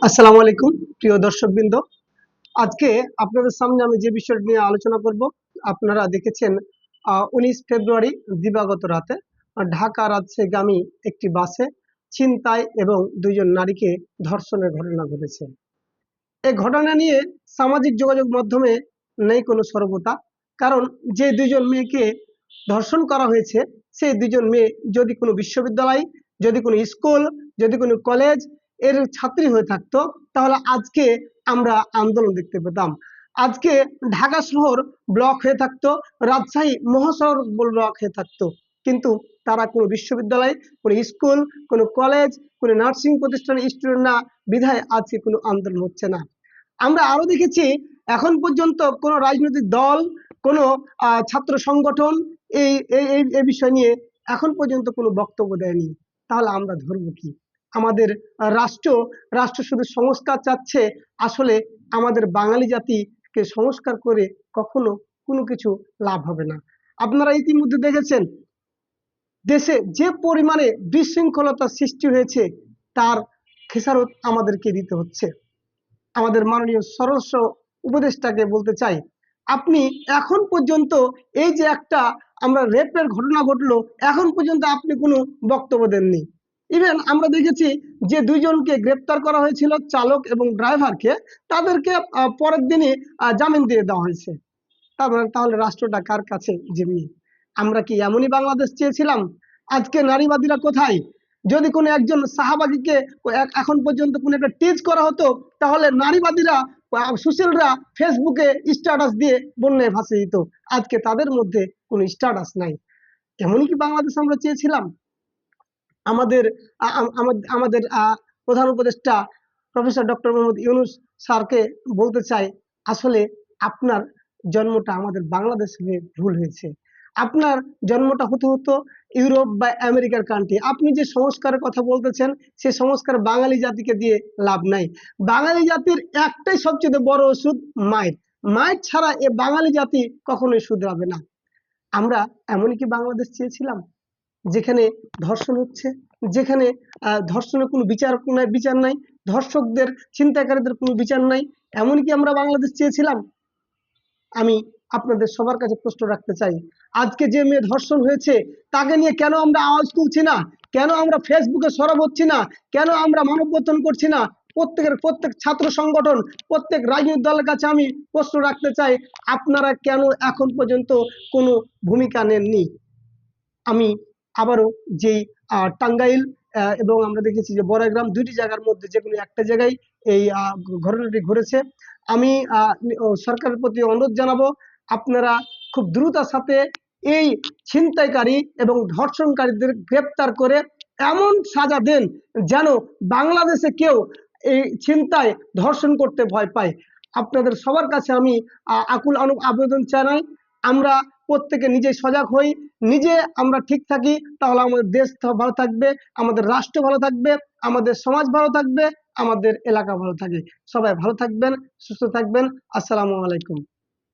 আসসালামু আলাইকুম প্রিয় দর্শকবৃন্দ। আজকে আপনাদের সামনে আমি যে বিষয়টি নিয়ে আলোচনা করব, আপনারা দেখেছেন 19 ফেব্রুয়ারি দিবাগত রাতে ঢাকা রাজশাহীগামী একটি বাসে ছিনতাই এবং দুইজন নারীকে ধর্ষণের ঘটনা ঘটেছে। এই ঘটনা নিয়ে সামাজিক যোগাযোগ মাধ্যমে নেই কোনো সরবতা। কারণ যে দুইজন মেয়েকে ধর্ষণ করা হয়েছে, সেই দুইজন মেয়ে যদি কোনো বিশ্ববিদ্যালয়, যদি কোনো স্কুল, যদি কোনো কলেজ এর ছাত্রী হয়ে থাকতো, তাহলে আজকে আমরা আন্দোলন দেখতে পেতাম। আজকে ঢাকা শহর ব্লক হয়ে থাকতো, রাজশাহী মহাশহর ব্লক হয়ে থাকতো। কিন্তু তারা কোনো বিশ্ববিদ্যালয়, কোনো স্কুল, কোনো কলেজ, কোনো নার্সিং প্রতিষ্ঠানের স্টুডেন্ট না, বিধায় আজকে কোনো আন্দোলন হচ্ছে না। আমরা আরো দেখেছি, এখন পর্যন্ত কোনো রাজনৈতিক দল, কোনো ছাত্র সংগঠন এই এই বিষয় নিয়ে এখন পর্যন্ত কোনো বক্তব্য দেয়নি। তাহলে আমরা ধরবো কি? আমাদের রাষ্ট্র রাষ্ট্র শুধু সংস্কার চাচ্ছে। আসলে আমাদের বাঙালি জাতিকে সংস্কার করে কখনো কোনো কিছু লাভ হবে না। আপনারা ইতিমধ্যে দেখেছেন, দেশে যে পরিমাণে বিশৃঙ্খলতা সৃষ্টি হয়েছে, তার খেসারত আমাদেরকে দিতে হচ্ছে। আমাদের মাননীয় স্বরাষ্ট্র উপদেষ্টাকে বলতে চাই, আপনি এখন পর্যন্ত এই যে একটা আমরা রেপের ঘটনা ঘটলো, এখন পর্যন্ত আপনি কোনো বক্তব্য দেননি। ইভেন আমরা দেখেছি যে দুইজনকে গ্রেপ্তার করা হয়েছিল, চালক এবং ড্রাইভারকে, তাদেরকে পরের দিনই জামিন দিয়ে দেওয়া হয়েছে। তাহলে রাষ্ট্রটা কার কাছে জিম্মি? আমরা কি এমনই বাংলাদেশ চেয়েছিলাম? আজকে নারীবাদীরা কোথায়? যদি কোনো একজন সাহাবাগীকে এখন পর্যন্ত কোনো একটা টিজ করা হতো, তাহলে নারীবাদীরা, সুশীলরা ফেসবুকে স্ট্যাটাস দিয়ে বন্যায় ভাসিয়ে দিত। আজকে তাদের মধ্যে কোনো স্ট্যাটাস নাই। এমনই কি বাংলাদেশ আমরা চেয়েছিলাম? আমাদের আমাদের প্রধান উপদেষ্টা প্রফেসর ডক্টর মোহাম্মদ ইউনূস স্যারকে বলতে চাই, আসলে আপনার জন্মটা আমাদের বাংলাদেশে ভুল হয়েছে। আপনার জন্মটা হতে হতো ইউরোপ বা আমেরিকার কান্ট্রি। আপনি যে সংস্কারের কথা বলতেছেন, সে সংস্কার বাঙালি জাতিকে দিয়ে লাভ নাই। বাঙালি জাতির একটাই সবচেয়ে বড় ওষুধ, মায়ের। মায়ের ছাড়া এ বাঙালি জাতি কখনোই শুধরাবে না। আমরা এমনই কি বাংলাদেশ চেয়েছিলাম, যেখানে ধর্ষণ হচ্ছে, যেখানে ধর্ষণের কোনো বিচার নাই, ধর্ষকদের, ছিনতাইকারীদের কোনো বিচার নাই? এমনকি আমরা বাংলাদেশ চেয়েছিলাম? আমি আপনাদের সবার কাছে প্রশ্ন রাখতে চাই, আজকে যে মেয়ে ধর্ষণ হয়েছে, তাকে নিয়ে কেন আমরা আওয়াজ তুলছি না? কেন আমরা ফেসবুকে সরব হচ্ছি না? কেন আমরা মানববন্ধন করছি না? প্রত্যেক ছাত্র সংগঠন, প্রত্যেক রাজনৈতিক দলের কাছে আমি প্রশ্ন রাখতে চাই, আপনারা কেন এখন পর্যন্ত কোনো ভূমিকা নেননি? আমি আবারও যেই টাঙ্গাইল এবং আমরা দেখেছি যে বড়াইগ্রাম, দুইটি জায়গার মধ্যে যে কোনো একটা জায়গায় এই ঘটনাটি ঘটেছে। আমি সরকারের প্রতি অনুরোধ জানাবো, আপনারা খুব দ্রুততার সাথে এই ছিনতাইকারী এবং ধর্ষণকারীদের গ্রেপ্তার করে এমন সাজা দেন, যেন বাংলাদেশে কেউ এই ছিনতাই, ধর্ষণ করতে ভয় পায়। আপনাদের সবার কাছে আমি আকুল আবেদন জানাই, আমরা প্রত্যেকে নিজে সজাগ হই, নিজে আমরা ঠিক থাকি, তাহলে আমাদের দেশ ভালো থাকবে, আমাদের রাষ্ট্র ভালো থাকবে, আমাদের সমাজ ভালো থাকবে, আমাদের এলাকা ভালো থাকবে। সবাই ভালো থাকবেন, সুস্থ থাকবেন। আসসালামু আলাইকুম।